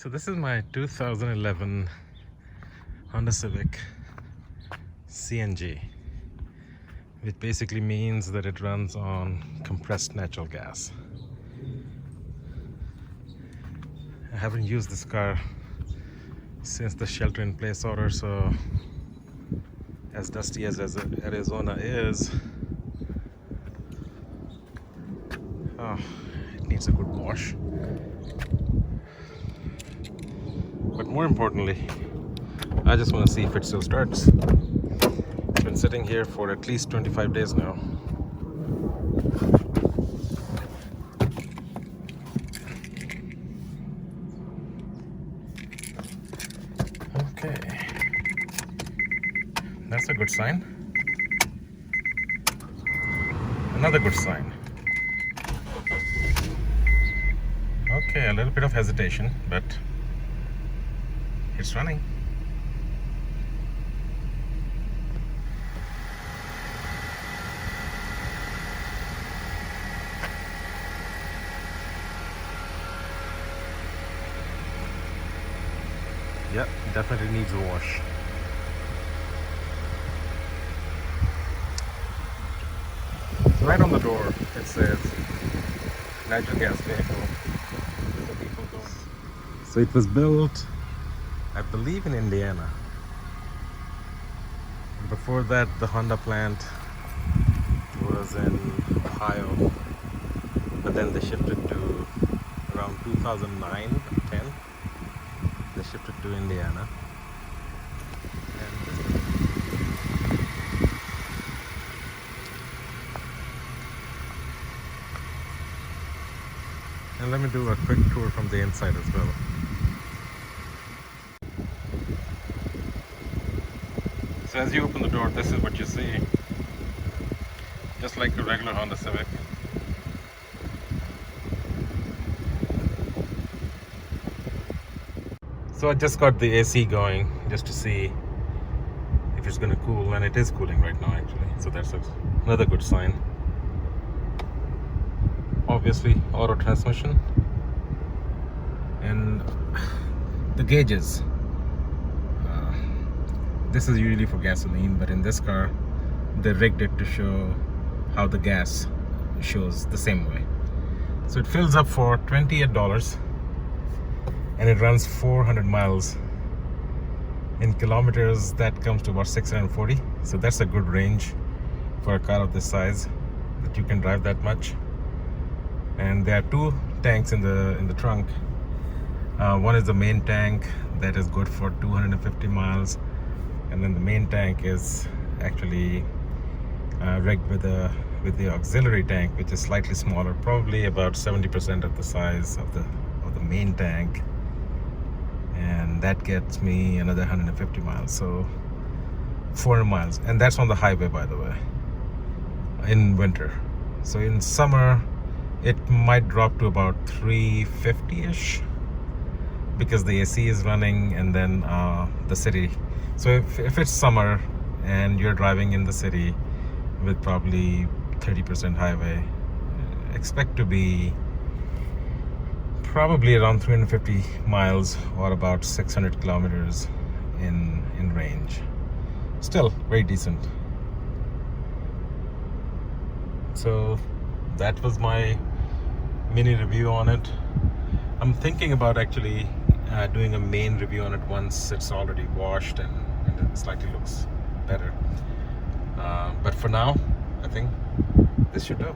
So this is my 2011 Honda Civic CNG, which basically means that it runs on compressed natural gas. I haven't used this car since the shelter-in-place order, so as dusty as Arizona is, it needs a good wash. But more importantly, I just want to see if it still starts. It's been sitting here for at least 25 days now. Okay, that's a good sign. Another good sign. Okay, a little bit of hesitation, but it's running. Yep, definitely needs a wash. Right on the door it says natural gas vehicle. So it was built, I believe, in Indiana. Before that, the Honda plant was in Ohio, but then they shifted to around 2009, 10. They shifted to Indiana. And let me do a quick tour from the inside as well. So as you open the door, this is what you see. Just like a regular Honda Civic. So I just got the AC going just to see if it's going to cool, and it is cooling right now actually. So that's another good sign. Obviously auto transmission, and the gauges. This is usually for gasoline, but in this car they rigged it to show how the gas shows the same way. So it fills up for $28 and it runs 400 miles. In kilometers that comes to about 640. So that's a good range for a car of this size, that you can drive that much. And there are two tanks in the trunk. One is the main tank that is good for 250 miles, and then the main tank is actually rigged with the auxiliary tank, which is slightly smaller, probably about 70% of the size of the main tank, and that gets me another 150 miles, so 400 miles, and that's on the highway, by the way, in winter. So in summer it might drop to about 350-ish because the AC is running, and then the city. So if it's summer and you're driving in the city with probably 30% highway, expect to be probably around 350 miles or about 600 kilometers in range. Still very decent. So that was my mini review on it. I'm thinking about actually doing a main review on it once it's already washed and it slightly looks better. But for now, I think this should do.